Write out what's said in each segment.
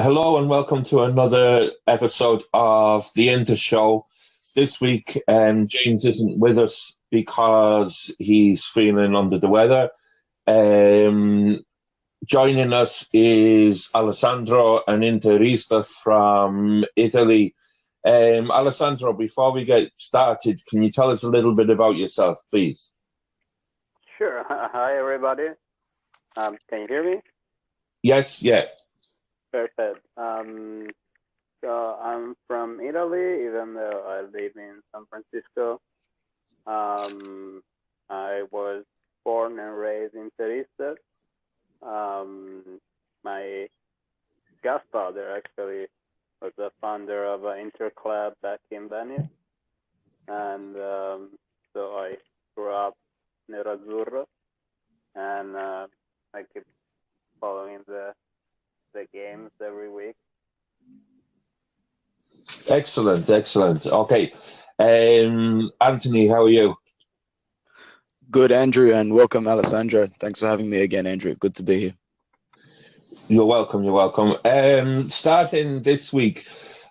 Hello and welcome to another episode of the Inter Show. This week, James isn't with us because he's feeling under the weather. Joining us is Alessandro, an Interista from Italy. Alessandro, before we get started, can you tell us a little bit about yourself, please? Sure. Hi, everybody. Can you hear me? Yes, yeah. Perfect. So I'm from Italy, even though I live in San Francisco. I was born and raised in Terista. My godfather actually was the founder of an Inter club back in Venice, and so I grew up Nerazzurro, and I keep following the games every week. Excellent. Okay. Anthony, how are you? Good, Andrew, and welcome, Alessandro. Thanks for having me again, Andrew. Good to be here. You're welcome. Starting this week,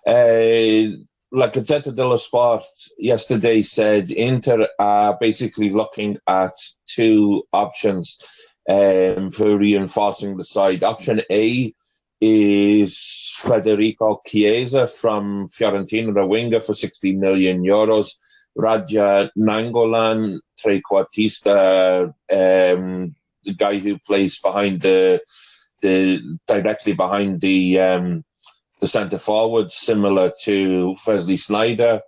La Gazzetta dello Sport yesterday said Inter are basically looking at two options for reinforcing the side. Option A is Federico Chiesa from Fiorentina, the winger, for 60 million euros. Raja Nangolan, trequartista, the guy who plays behind directly behind the centre forward, similar to Wesley Sneijder,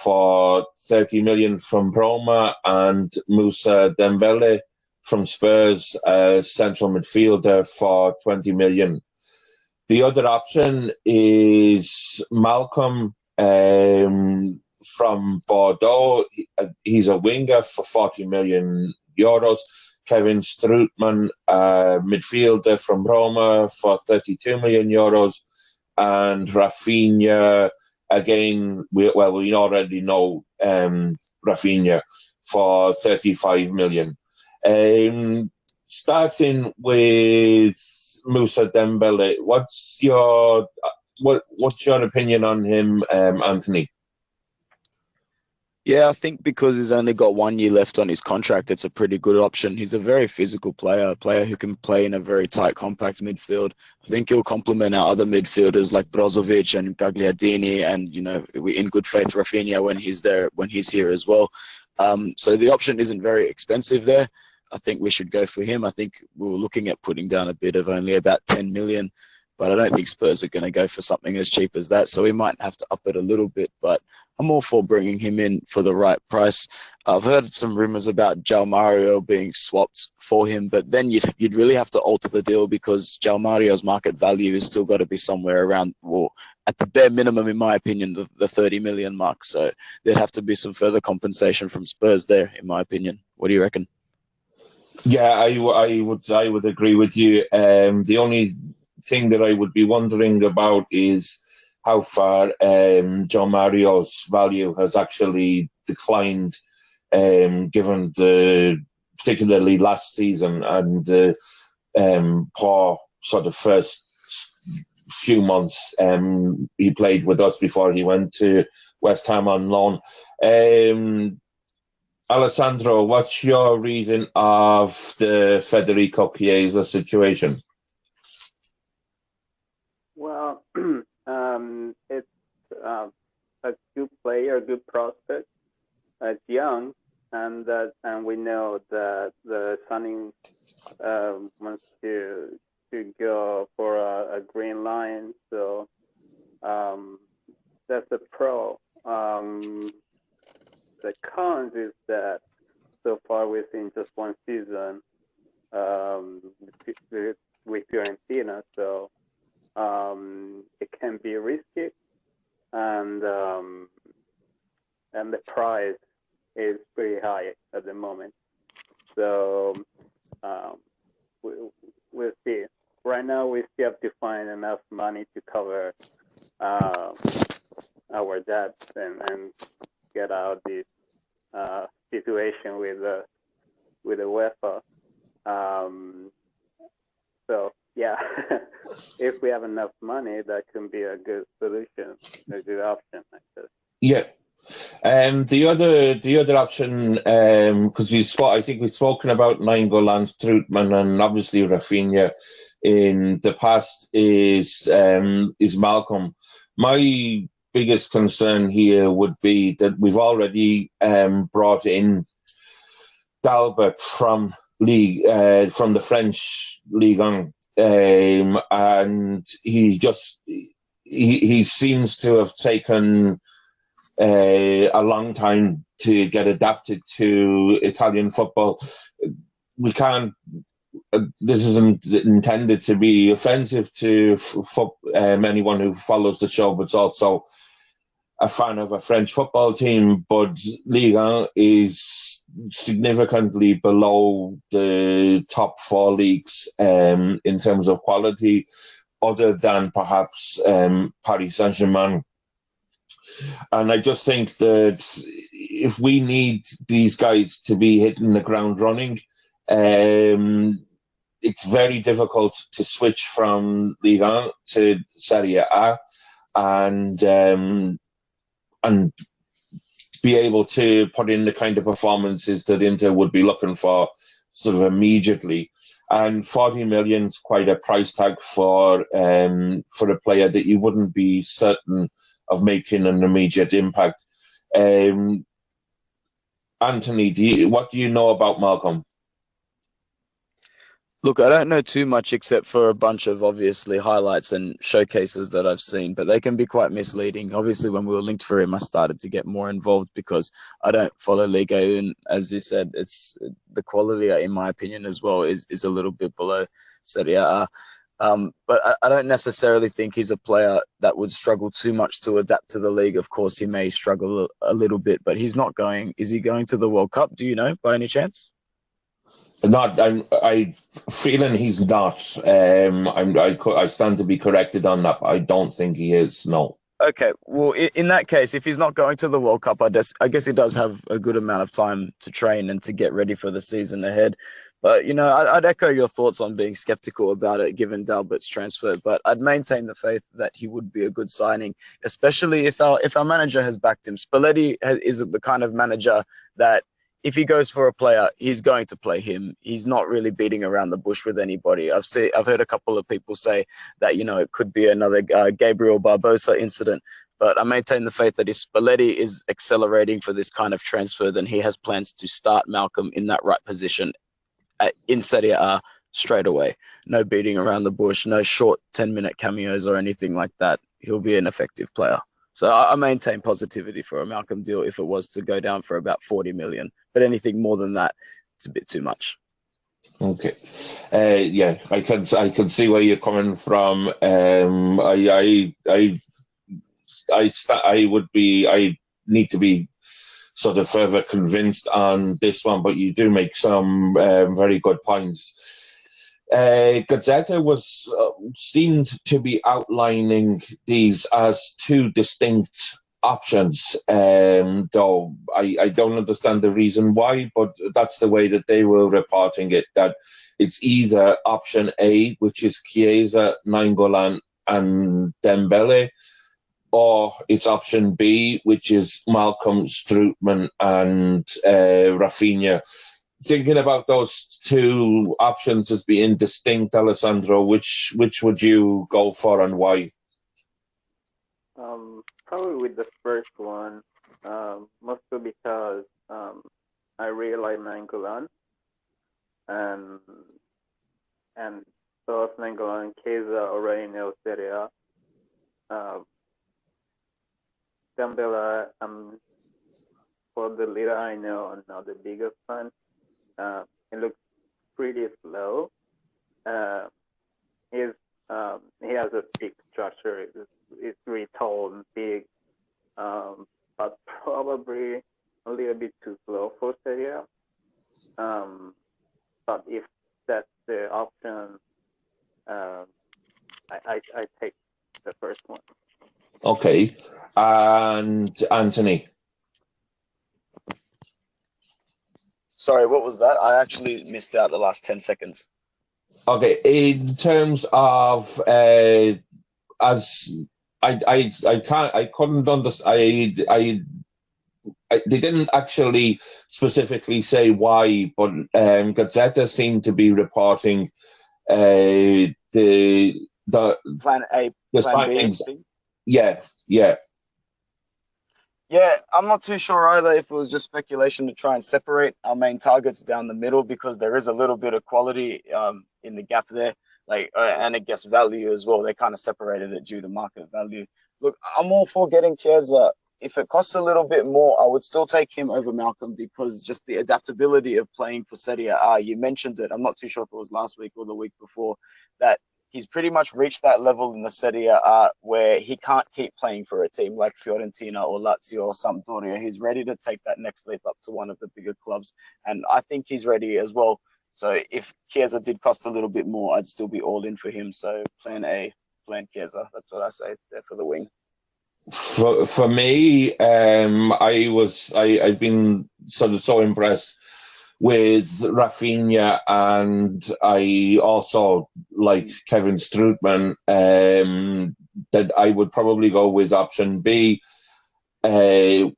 for 30 million from Roma, and Moussa Dembele from Spurs, central midfielder, for 20 million. The other option is Malcolm from Bordeaux. He's a winger for 40 million euros. Kevin Strootman, midfielder from Roma, for 32 million euros. And Rafinha, again, we already know Rafinha, for 35 million. Starting with Moussa Dembele, what's your opinion on him, Anthony? Yeah, I think because he's only got 1 year left on his contract, it's a pretty good option. He's a very physical player, a player who can play in a very tight, compact midfield. I think he'll complement our other midfielders like Brozovic and Gagliardini, and in good faith Rafinha when he's here as well. So the option isn't very expensive there. I think we should go for him. I think we were looking at putting down a bid of only about 10 million, but I don't think Spurs are going to go for something as cheap as that. So we might have to up it a little bit, but I'm all for bringing him in for the right price. I've heard some rumors about João Mario being swapped for him, but then you'd really have to alter the deal because João Mario's market value is still got to be somewhere around, well, at the bare minimum, in my opinion, the 30 million mark. So there'd have to be some further compensation from Spurs there, in my opinion. What do you reckon? Yeah, I would agree with you. The only thing that I would be wondering about is how far João Mario's value has actually declined, given particularly last season and the poor sort of first few months he played with us before he went to West Ham on loan. Alessandro, what's your reading of the Federico Chiesa situation? Well, it's a good player, a good prospect. It's young, and we know that the signing wants to go for a green line. So that's a pro. The cons is that so far we've seen just one season with Fiorentina, so it can be risky, and the price is pretty high at the moment. So we'll see. Right now, we still have to find enough money to cover our debts and get out this situation with the UEFA. So yeah, if we have enough money, that can be a good solution, a good option, I guess. Yeah. The other option, because I think we've spoken about Nainggolan, Strootman, and obviously Rafinha in the past is Malcolm. My biggest concern here would be that we've already brought in Dalbert from the French Ligue 1, and he seems to have taken a long time to get adapted to Italian football. We can't. This isn't intended to be offensive to anyone who follows the show, but it's also a fan of a French football team. But Ligue 1 is significantly below the top 4 leagues in terms of quality, other than perhaps Paris Saint-Germain. And I just think that if we need these guys to be hitting the ground running, it's very difficult to switch from Ligue 1 to Serie A and be able to put in the kind of performances that Inter would be looking for sort of immediately. And 40 million is quite a price tag for a player that you wouldn't be certain of making an immediate impact. Anthony, what do you know about Malcolm? Look, I don't know too much except for a bunch of obviously highlights and showcases that I've seen, but they can be quite misleading. Obviously, when we were linked for him, I started to get more involved because I don't follow Liga, and as you said, it's the quality, in my opinion, as well, is a little bit below Serie A. But I don't necessarily think he's a player that would struggle too much to adapt to the league. Of course, he may struggle a little bit, but he's not going. Is he going to the World Cup? Do you know by any chance? Not. I'm feeling he's not. I stand to be corrected on that, but I don't think he is. No. Okay. Well, in that case, if he's not going to the World Cup, I guess he does have a good amount of time to train and to get ready for the season ahead. But, I'd echo your thoughts on being skeptical about it, given Dalbert's transfer. But I'd maintain the faith that he would be a good signing, especially if our manager has backed him. Spalletti is the kind of manager that if he goes for a player, he's going to play him. He's not really beating around the bush with anybody. I've heard a couple of people say that, it could be another Gabriel Barbosa incident. But I maintain the faith that if Spalletti is accelerating for this kind of transfer, then he has plans to start Malcolm in that right position in Serie A straight away. No beating around the bush, no short 10-minute cameos or anything like that. He'll be an effective player. So I maintain positivity for a Malcolm deal if it was to go down for about 40 million. But anything more than that, it's a bit too much. Okay. Yeah, I can see where you're coming from. I need to be sort of further convinced on this one, but you do make some very good points. Gazzetta seemed to be outlining these as two distinct options, though I don't understand the reason why, but that's the way that they were reporting it, that it's either option A, which is Chiesa, Nainggolan and Dembele, or it's option B, which is Malcolm, Strootman and Rafinha. Thinking about those two options as being distinct, Alessandro, which would you go for and why? Probably with the first one, mostly because I really like Nainggolan, and so if Nainggolan and Chiesa already know Serie A. Dembele, for the leader I know, I'm not the biggest fan. It looks pretty slow. He has a big structure. It's really tall and big, but probably a little bit too slow for Serie A. But if that's the option, I take the first one. Okay, and Anthony. Sorry, what was that? I actually missed out the last 10 seconds. Okay, in terms of as I couldn't understand. They didn't actually specifically say why, but Gazzetta seemed to be reporting the Plan A, the Plan B, and signings. C. Yeah. Yeah, I'm not too sure either if it was just speculation to try and separate our main targets down the middle because there is a little bit of quality in the gap there, and I guess value as well. They kind of separated it due to market value. Look, I'm all for getting Chiesa. If it costs a little bit more, I would still take him over Malcolm because just the adaptability of playing for Serie A. You mentioned it. I'm not too sure if it was last week or the week before that he's pretty much reached that level in the Serie A where he can't keep playing for a team like Fiorentina or Lazio or Sampdoria. He's ready to take that next leap up to one of the bigger clubs, and I think he's ready as well. So if Chiesa did cost a little bit more, I'd still be all in for him. So plan A, plan Chiesa. That's what I say there for the wing. For me, I've been sort of so impressed with Rafinha, and I also like Kevin Strootman. That I would probably go with option B, with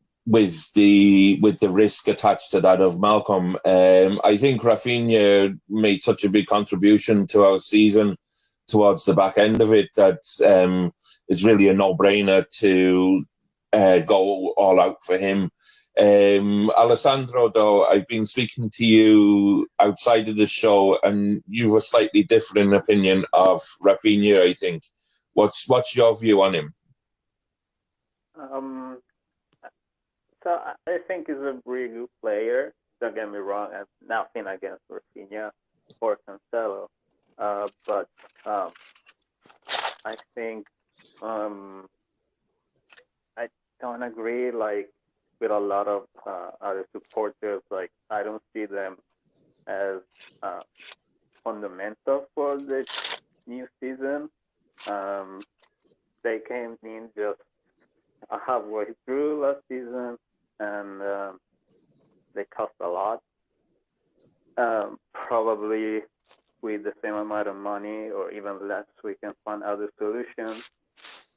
the risk attached to that of Malcolm. I think Rafinha made such a big contribution to our season towards the back end of it that it's really a no-brainer to go all out for him. Alessandro, though, I've been speaking to you outside of the show, and you have a slightly different opinion of Rafinha, I think. What's your view on him? So I think he's a really good player. Don't get me wrong. I have nothing against Rafinha or Cancelo. But I think I don't agree with a lot of other supporters. Like I don't see them as fundamental for the new season. They came in just halfway through last season, and they cost a lot. Probably with the same amount of money or even less, we can find other solutions.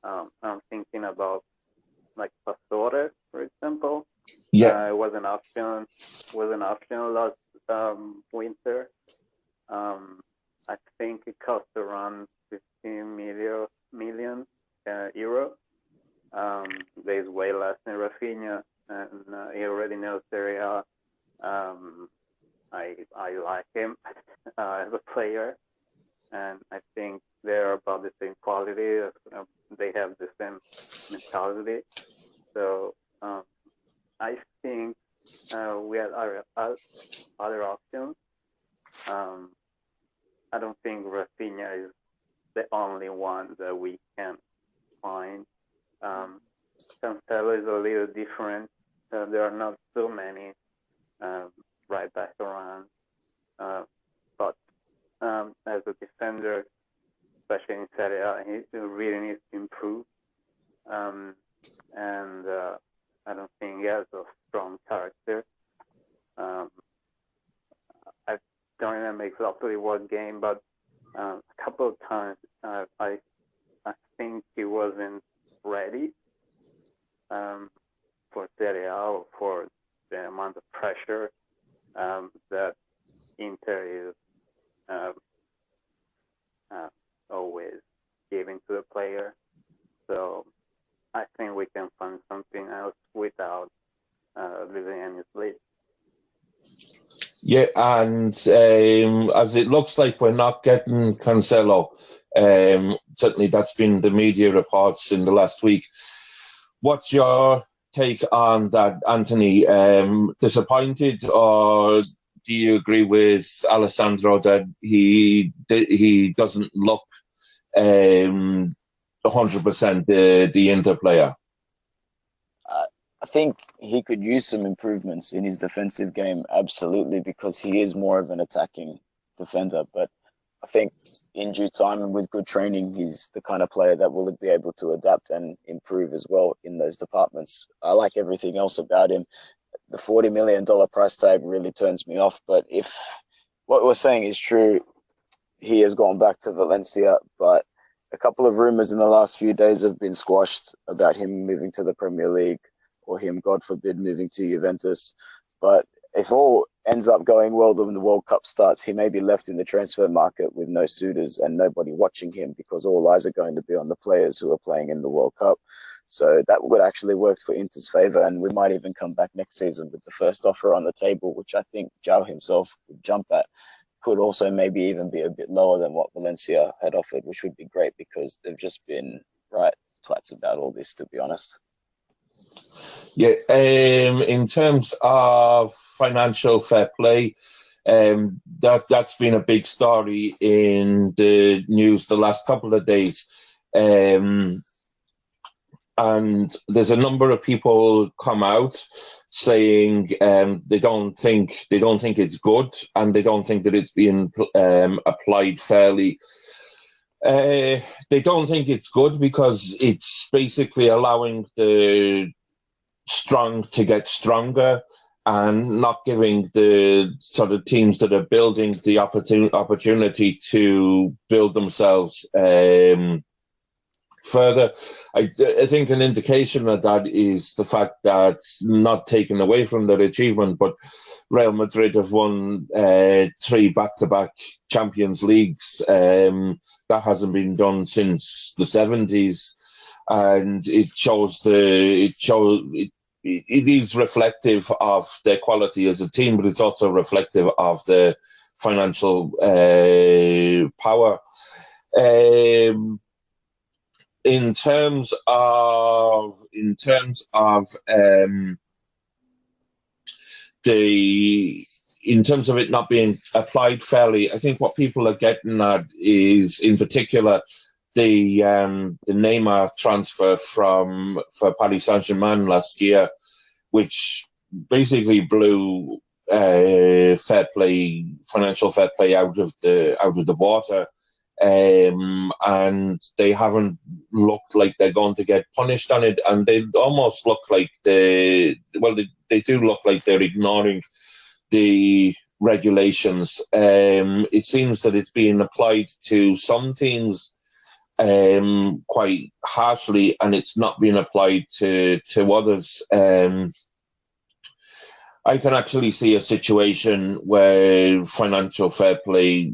I'm thinking about like Pastore, for example. Yeah, it was an option. Last winter. I think it cost around 15 million euro. There's way less than Rafinha, and he already knows Serie A. I like him as a player, and I think they're about the same quality. They have the same mentality. So I think we had other options. I don't think Rafinha is the only one that we can find. Cancelo is a little different. There are not so many right back around. But as a defender, especially in Serie A, he really needs to improve. And I don't think he has a strong character. I don't remember exactly what game, but a couple of times I think he wasn't ready for Serie A or for the amount of pressure that Inter is always giving to the player. So I think we can find something else without losing any sleep. Yeah, and as it looks like we're not getting Cancelo, certainly that's been the media reports in the last week. What's your take on that, Anthony? Disappointed, or do you agree with Alessandro that he doesn't look 100% the Inter player? I think he could use some improvements in his defensive game, absolutely, because he is more of an attacking defender. But I think in due time and with good training, he's the kind of player that will be able to adapt and improve as well in those departments. I like everything else about him. The $40 million price tag really turns me off. But if what we're saying is true, he has gone back to Valencia, but a couple of rumors in the last few days have been squashed about him moving to the Premier League or him, God forbid, moving to Juventus. But if all ends up going well when the World Cup starts, he may be left in the transfer market with no suitors and nobody watching him because all eyes are going to be on the players who are playing in the World Cup. So that would actually work for Inter's favour, and we might even come back next season with the first offer on the table, which I think João himself would jump at. Could also maybe even be a bit lower than what Valencia had offered, which would be great because they've just been right twats about all this, to be honest. Yeah, in terms of financial fair play, that's been a big story in the news the last couple of days. And there's a number of people come out saying they don't think it's good, and they don't think that it's being applied fairly. They don't think it's good because it's basically allowing the strong to get stronger and not giving the sort of teams that are building the opportunity to build themselves further. I think an indication of that is the fact that, not taken away from their achievement, but Real Madrid have won 3 back-to-back Champions Leagues. That hasn't been done since the 70s, and it is reflective of their quality as a team, but it's also reflective of their financial power. In terms of it not being applied fairly, I think what people are getting at is, in particular, the Neymar transfer for Paris Saint-Germain last year, which basically blew financial fair play out of the water. And they haven't looked like they're going to get punished on it, and they almost look like they do look like they're ignoring the regulations. It seems that it's being applied to some teams quite harshly, and it's not being applied to others. I can actually see a situation where financial fair play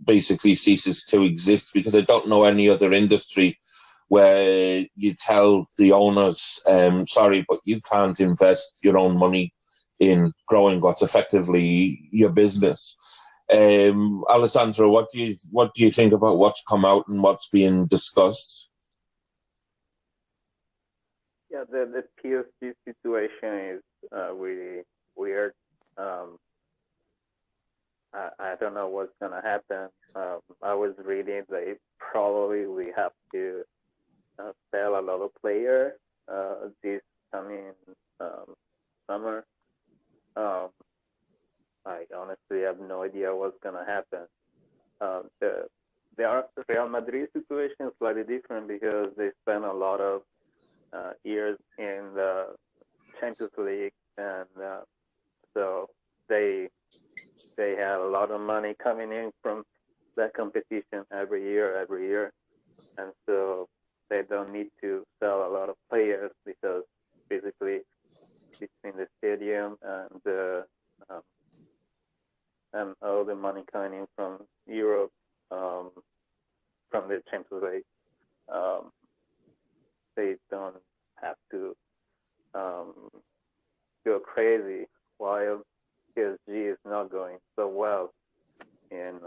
basically ceases to exist, because I don't know any other industry where you tell the owners, sorry, but you can't invest your own money in growing what's effectively your business. Alessandro, what do you think about what's come out and what's being discussed? Yeah, the PSG situation is really weird. I don't know what's gonna happen. I was reading that probably we have to sell a lot of players this coming summer. I honestly have no idea what's gonna happen. The Real Madrid situation is slightly different because they spent a lot of years in the Champions League, and so they have a lot of money coming in from that competition every year, and so they don't need to sell a lot of players, because basically between the stadium and all the money coming in from Europe, from the Champions League, they don't have to go crazy, while PSG is not going so well in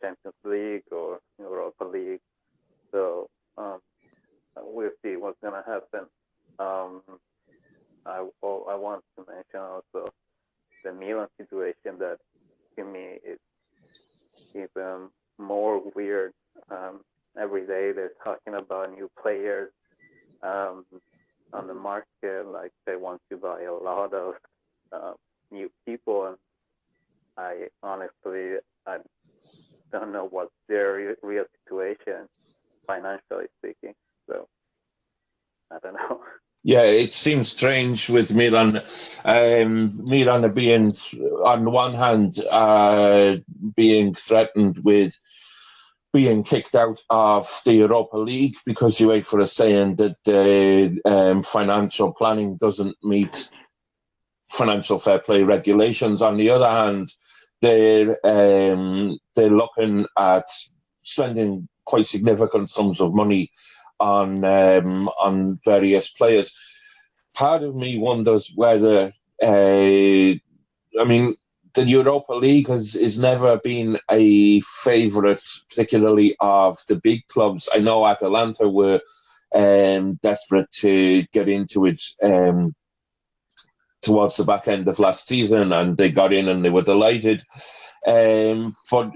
Champions League or Europa League. So we'll see what's gonna happen. I want to mention also the Milan situation, that to me is even more weird. Every day they're talking about new players on the market, like they want to buy a lot of new people, and I honestly don't know what's their real situation, financially speaking. So I don't know. Yeah, it seems strange with Milan. Milan are being, on the one hand, being threatened with being kicked out of the Europa League because UEFA are saying that the financial planning doesn't meet financial fair play regulations. On the other hand, they're looking at spending quite significant sums of money on various players. Part of me wonders whether, I mean, the Europa League has never been a favourite, particularly of the big clubs. I know Atalanta were desperate to get into it towards the back end of last season, and they got in and they were delighted. For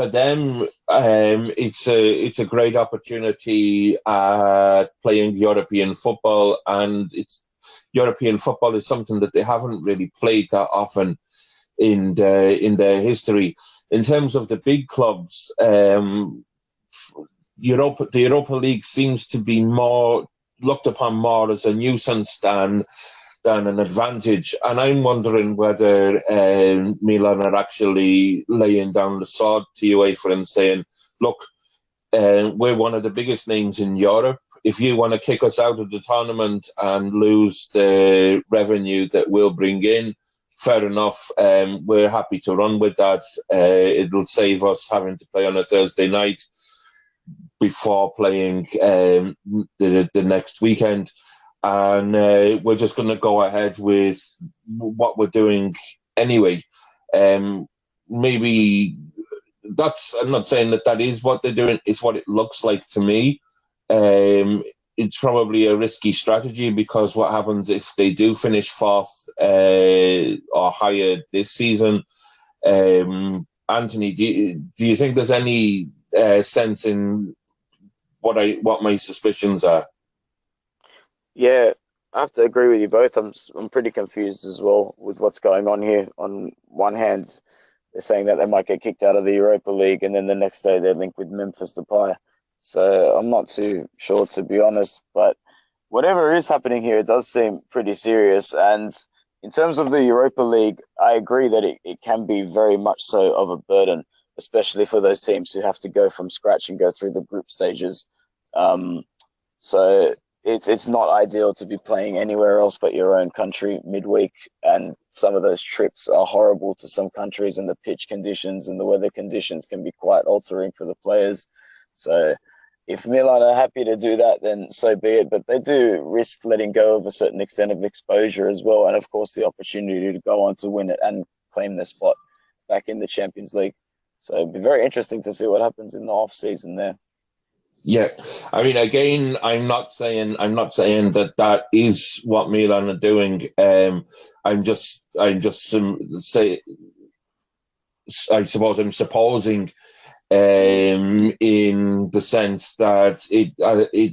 them, it's a great opportunity playing European football, and European football is something that they haven't really played that often in their history. In terms of the big clubs, the Europa League seems to be more looked upon more as a nuisance than an advantage. And I'm wondering whether Milan are actually laying down the sword to UEFA and saying, look, we're one of the biggest names in Europe. If you want to kick us out of the tournament and lose the revenue that we'll bring in, fair enough. We're happy to run with that. It'll save us having to play on a Thursday night before playing the next weekend. And we're just going to go ahead with what we're doing anyway. Maybe I'm not saying that is what they're doing. It's what it looks like to me. It's probably a risky strategy, because what happens if they do finish fourth or higher this season? Anthony, do you think there's any sense in what my suspicions are? Yeah, I have to agree with you both. I'm pretty confused as well with what's going on here. On one hand, they're saying that they might get kicked out of the Europa League, and then the next day they're linked with Memphis Depay. So I'm not too sure, to be honest. But whatever is happening here, it does seem pretty serious. And in terms of the Europa League, I agree that it can be very much so of a burden, especially for those teams who have to go from scratch and go through the group stages. So it's not ideal to be playing anywhere else but your own country midweek, and some of those trips are horrible to some countries, and the pitch conditions and the weather conditions can be quite altering for the players. So if Milan are happy to do that, then so be it, but they do risk letting go of a certain extent of exposure as well, and of course the opportunity to go on to win it and claim their spot back in the Champions League. So it'd be very interesting to see what happens in the off season there. Yeah, I mean, again, I'm not saying that is what Milan are doing. I'm just say, I suppose I'm supposing, in the sense that it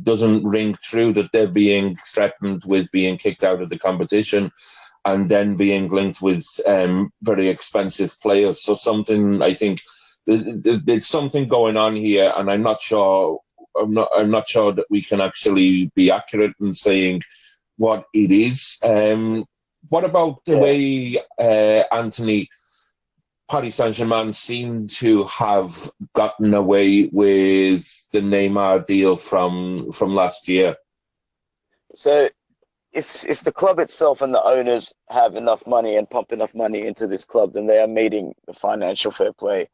doesn't ring true that they're being threatened with being kicked out of the competition, and then being linked with very expensive players. So something, I think, there's something going on here, and I'm not sure that we can actually be accurate in saying what it is. What about the way, Anthony, Paris Saint-Germain seem to have gotten away with the Neymar deal from last year? So if the club itself and the owners have enough money and pump enough money into this club, then they are meeting the financial fair play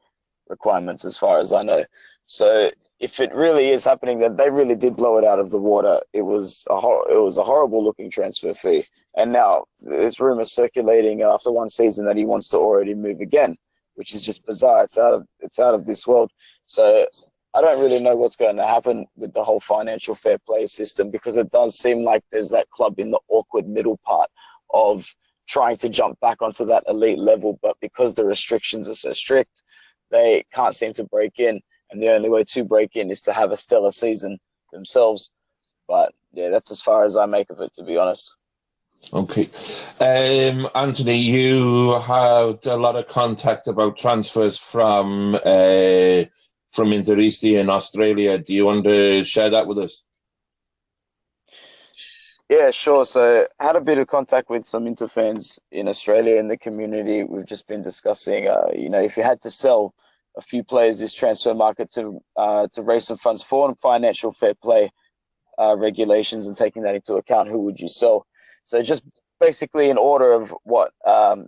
requirements, as far as I know. So if it really is happening, that they really did blow it out of the water. It was a horrible looking transfer fee, and now there's rumors circulating after one season that he wants to already move again, which is just bizarre. It's out of this world. So I don't really know what's going to happen with the whole financial fair play system, because it does seem like there's that club in the awkward middle part of trying to jump back onto that elite level, but because the restrictions are so strict, they can't seem to break in, and the only way to break in is to have a stellar season themselves. But yeah, that's as far as I make of it, to be honest. Okay. Anthony, you had a lot of contact about transfers from Interisti in Australia. Do you want to share that with us? Yeah, sure. So I had a bit of contact with some Inter fans in Australia in the community. We've just been discussing, if you had to sell a few players this transfer market to raise some funds for financial fair play regulations and taking that into account, who would you sell? So just basically in order of what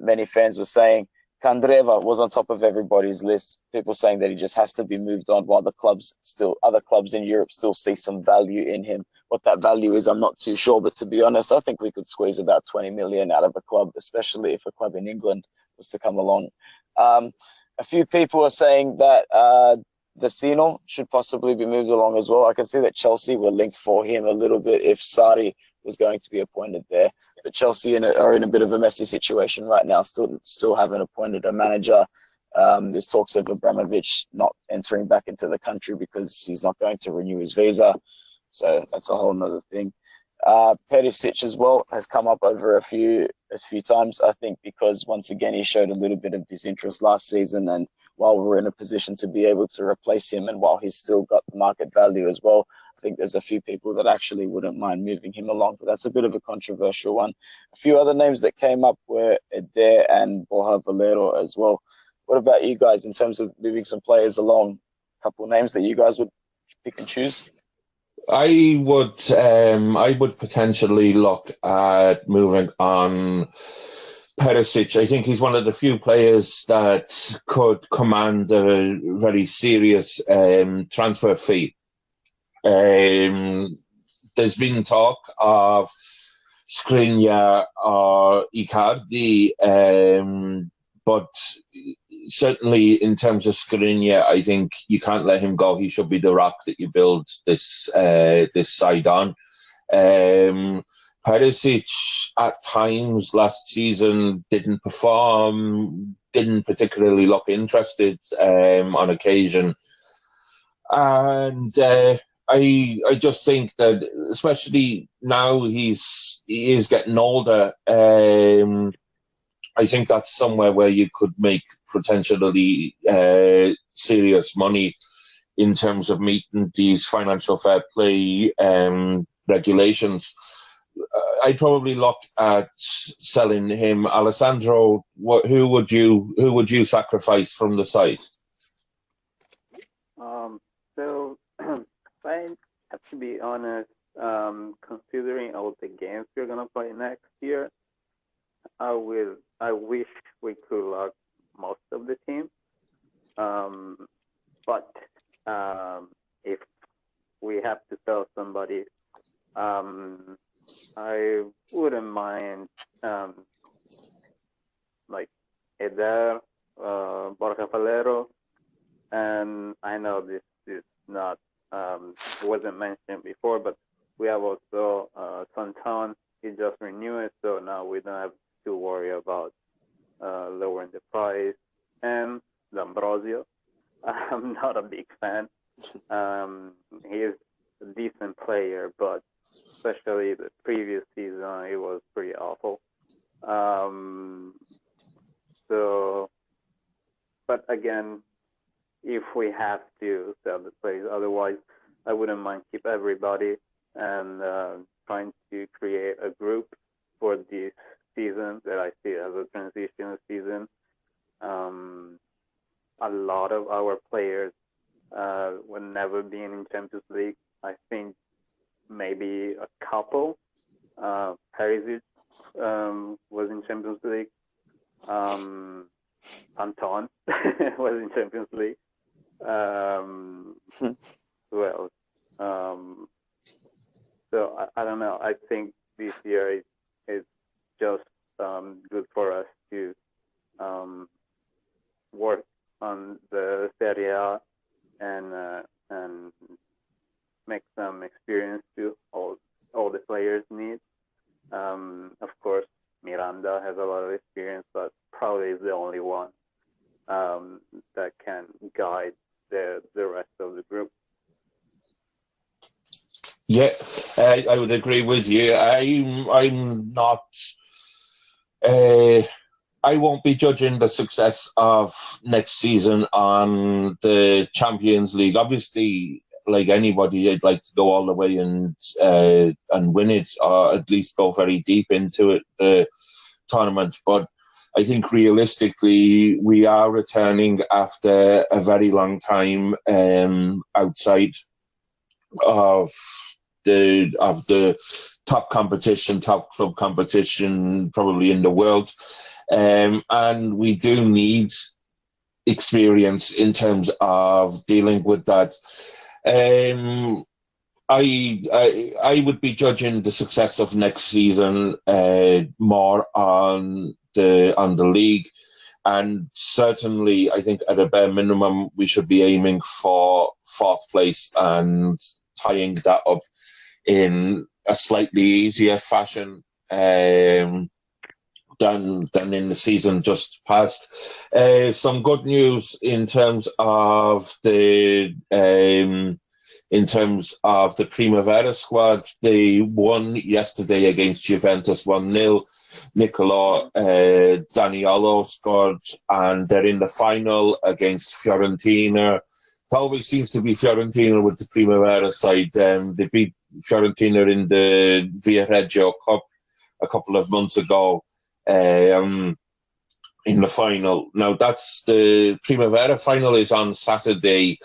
many fans were saying, Candreva was on top of everybody's list. People saying that he just has to be moved on, while other clubs in Europe still see some value in him. What that value is, I'm not too sure. But to be honest, I think we could squeeze about 20 million out of a club, especially if a club in England was to come along. A few people are saying that Vecino should possibly be moved along as well. I can see that Chelsea were linked for him a little bit if Sarri was going to be appointed there. But Chelsea are in a bit of a messy situation right now, still haven't appointed a manager. There's talks of Abramovich not entering back into the country because he's not going to renew his visa. So that's a whole other thing. Perisic as well has come up over a few times, I think, because once again he showed a little bit of disinterest last season, and while we're in a position to be able to replace him, and while he's still got the market value as well, I think there's a few people that actually wouldn't mind moving him along, but that's a bit of a controversial one. A few other names that came up were Eder and Borja Valero as well. What about you guys in terms of moving some players along? A couple names that you guys would pick and choose? I would potentially look at moving on Perisic. I think he's one of the few players that could command a very serious transfer fee. There's been talk of Skriniar or Icardi, but certainly in terms of Skriniar, I think you can't let him go. He should be the rock that you build this side on. Perisic at times last season didn't perform, didn't particularly look interested on occasion. And I just think that, especially now he is getting older, I think that's somewhere where you could make potentially serious money in terms of meeting these financial fair play regulations. I'd probably look at selling him. Alessandro, who would you sacrifice from the side? So I have to be honest, considering all the games we're gonna play next year, I wish we could lock most of the team. But if we have to sell somebody, I wouldn't mind like Eder, Borja Valero, and I know this is not wasn't mentioned before, but we have also Santon. He just renewed, so now we don't have to worry about lowering the price. And D'Ambrosio, I'm not a big fan. He's a decent player, but especially the previous season, it was pretty awful. But again, if we have to sell the players, otherwise, I wouldn't mind keep everybody and trying to create a group for this season that I see as a transition season. A lot of our players will never be in Champions League. I think maybe a couple. Perisic was in Champions League. Anton was in Champions League. Who else? So I don't know. I think this year is just good for us to work on the Serie A and make some experience to all the players need. Of course, Miranda has a lot of experience, but probably is the only one that can guide the rest of the group. Yeah, I would agree with you. I'm not. I won't be judging the success of next season on the Champions League. Obviously, like anybody, I'd like to go all the way and win it, or at least go very deep into it, the tournament. But I think realistically, we are returning after a very long time outside of the top competition, top club competition, probably in the world, and we do need experience in terms of dealing with that. I would be judging the success of next season more on the league, and certainly I think at a bare minimum we should be aiming for fourth place and tying that up in a slightly easier fashion than in the season just past. Some good news in terms of the Primavera squad. They won yesterday against Juventus 1-0. Nicolò Zaniolo scored, and they're in the final against Fiorentina. It always seems to be Fiorentina with the Primavera side. They beat Fiorentina in the Viareggio Cup a couple of months ago in the final. Now, that's the Primavera final is on Saturday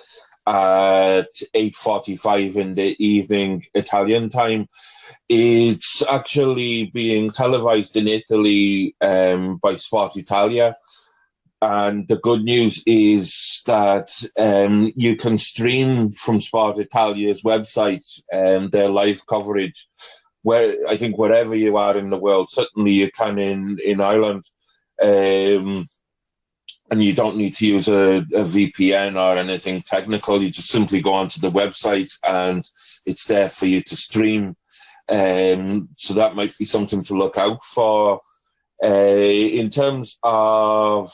at 8:45 in the evening Italian time. It's actually being televised in Italy by Sport Italia, and the good news is that you can stream from Sport Italia's website their live coverage, where I think wherever you are in the world. Certainly you can in Ireland. And you don't need to use a VPN or anything technical. You just simply go onto the website and it's there for you to stream. So that might be something to look out for. In terms of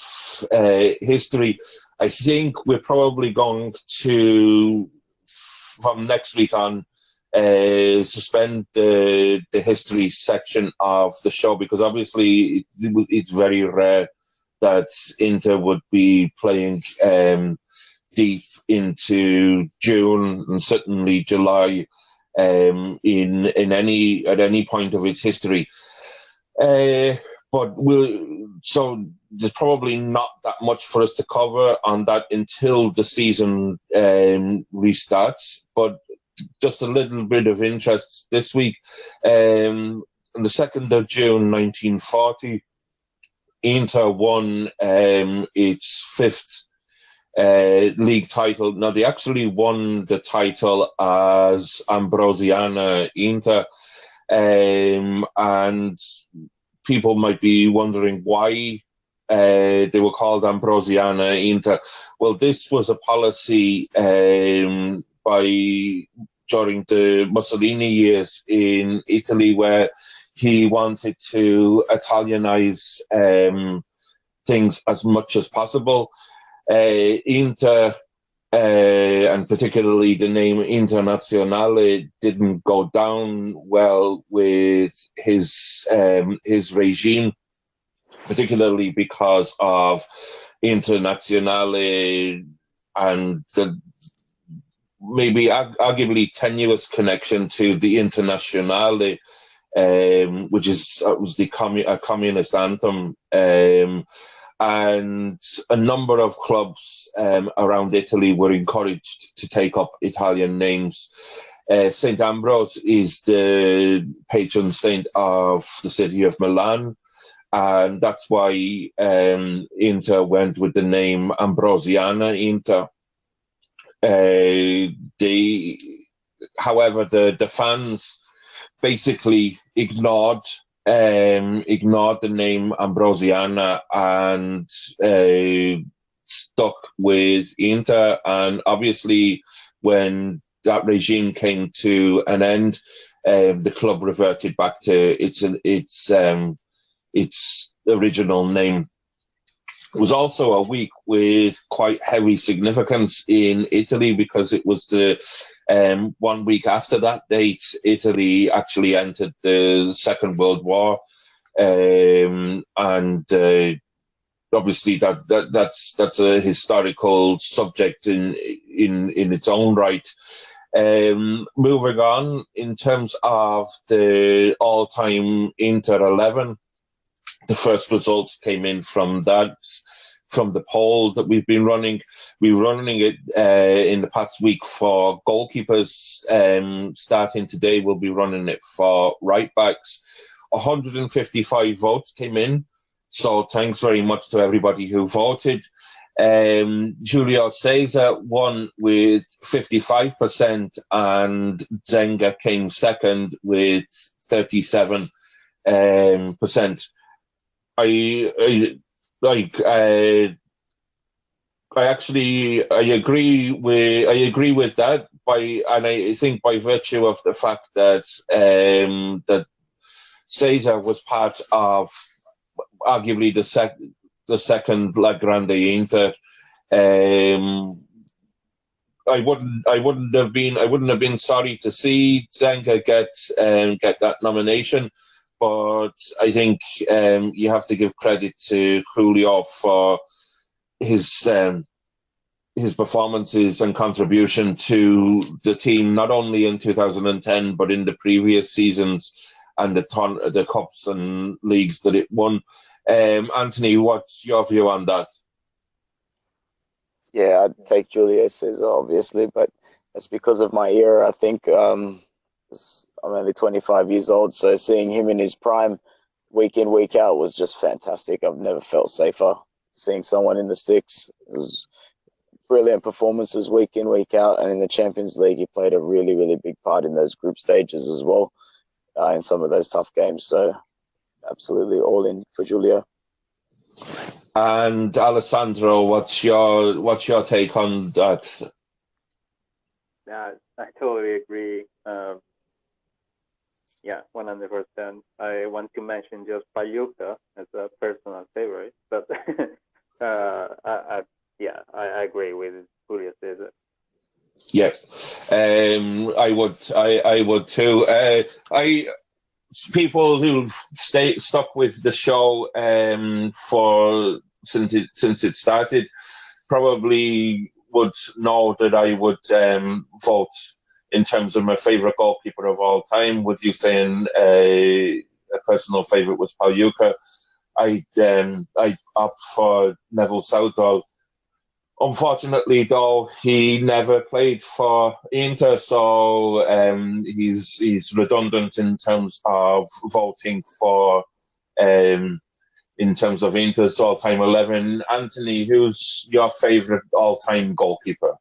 history, I think we're probably going to, from next week on, suspend the history section of the show, because obviously it's very rare that Inter would be playing deep into June and certainly July at any point of its history. So there's probably not that much for us to cover on that until the season restarts. But just a little bit of interest this week. On the 2nd of June 1940, Inter won its fifth league title. Now, they actually won the title as Ambrosiana Inter, and people might be wondering why they were called Ambrosiana Inter. Well, this was a policy during the Mussolini years in Italy, where he wanted to Italianize things as much as possible. Inter, and particularly the name Internazionale, didn't go down well with his regime, particularly because of Internazionale and the maybe arguably tenuous connection to the Internazionale, which was a communist anthem, and a number of clubs around Italy were encouraged to take up Italian names. St. Ambrose is the patron saint of the city of Milan, and that's why Inter went with the name Ambrosiana Inter. However, the fans basically ignored the name Ambrosiana and stuck with Inter. And obviously, when that regime came to an end, the club reverted back to its original name. It was also a week with quite heavy significance in Italy, because it was the 1 week after that date, Italy actually entered the Second World War, and obviously that's a historical subject in its own right. Moving on, in terms of the all-time Inter 11, the first results came in from the poll that we've been running. We're running it in the past week for goalkeepers. Starting today, we'll be running it for right backs. 155 votes came in, so thanks very much to everybody who voted. Julio Cesar won with 55%, and Zenga came second with 37%. I agree with that, and I think by virtue of the fact that that Cesar was part of arguably the second La Grande Inter. I wouldn't have been sorry to see Zenga get that nomination, but I think you have to give credit to Julio for his performances and contribution to the team, not only in 2010 but in the previous seasons and the cups and leagues that it won. Anthony, what's your view on that? Yeah, I'd take Julio Cesar, obviously, but that's because of my era. I think I'm only 25 years old, so seeing him in his prime week in, week out was just fantastic. I've never felt safer seeing someone in the sticks. It was brilliant performances week in, week out, and in the Champions League, he played a really, really big part in those group stages as well, in some of those tough games. So absolutely all in for Julio. And Alessandro, what's your take on that? Yeah, I totally agree. 100%. I want to mention just Payuca as a personal favorite, but I agree with Julio Cesar. Yeah, I would too. People who've stuck with the show since it started probably would know that I would vote in terms of my favourite goalkeeper of all time. With you saying a personal favourite was Payuca, I'd opt for Neville Southall. Unfortunately, though, he never played for Inter, so he's redundant in terms of voting for in terms of Inter's all-time 11. Anthony, who's your favourite all-time goalkeeper?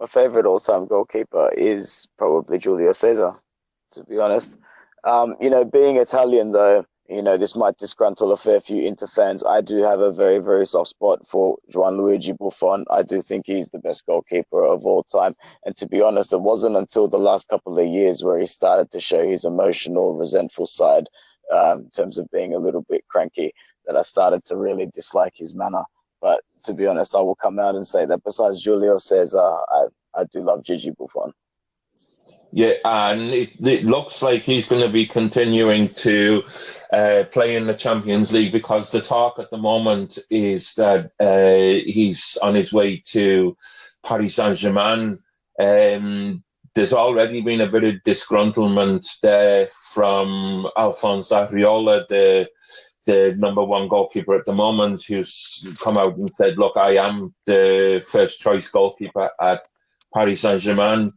My favourite all-time goalkeeper is probably Julio Cesar, to be honest. Being Italian, though, this might disgruntle a fair few Inter fans. I do have a very, very soft spot for Gianluigi Buffon. I do think he's the best goalkeeper of all time. And to be honest, it wasn't until the last couple of years where he started to show his emotional, resentful side in terms of being a little bit cranky that I started to really dislike his manner. But to be honest, I will come out and say that besides Julio Cesar, I do love Gigi Buffon. Yeah, and it looks like he's going to be continuing to play in the Champions League, because the talk at the moment is that he's on his way to Paris Saint-Germain. There's already been a bit of disgruntlement there from Alphonse Areola, the number one goalkeeper at the moment, who's come out and said, look, I am the first choice goalkeeper at Paris Saint-Germain.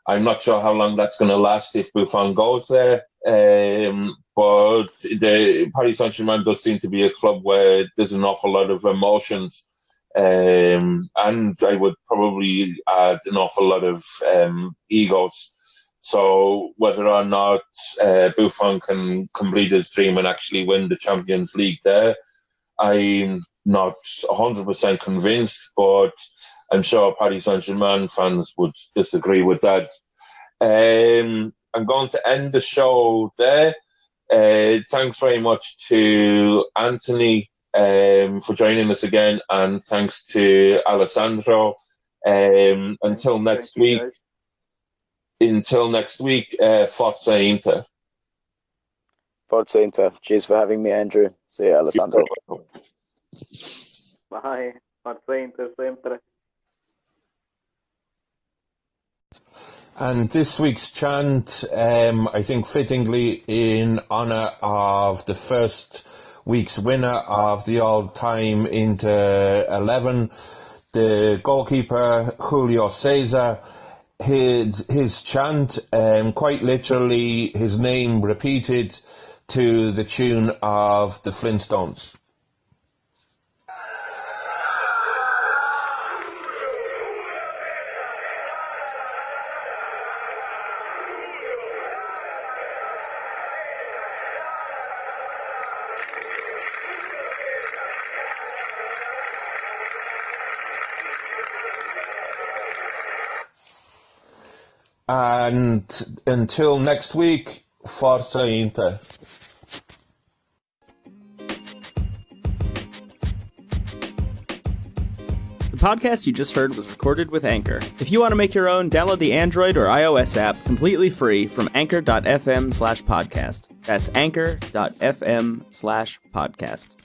I'm not sure how long that's going to last if Buffon goes there, but the Paris Saint-Germain does seem to be a club where there's an awful lot of emotions, and I would probably add an awful lot of egos. So whether or not Buffon can complete his dream and actually win the Champions League there, I'm not 100% convinced, but I'm sure Paris Saint-Germain fans would disagree with that. I'm going to end the show there. Thanks very much to Anthony for joining us again, and thanks to Alessandro. Until next week. Forza Inter. Forza Inter. Cheers for having me, Andrew. See you, Alessandro. Bye. Forza Inter sempre. And this week's chant, I think fittingly in honour of the first week's winner of the all-time Inter 11, the goalkeeper Julio Cesar. His chant, quite literally his name repeated to the tune of the Flintstones. And until next week, Forza Inter. The podcast you just heard was recorded with Anchor. If you want to make your own, download the Android or iOS app completely free from anchor.fm/podcast. That's anchor.fm/podcast.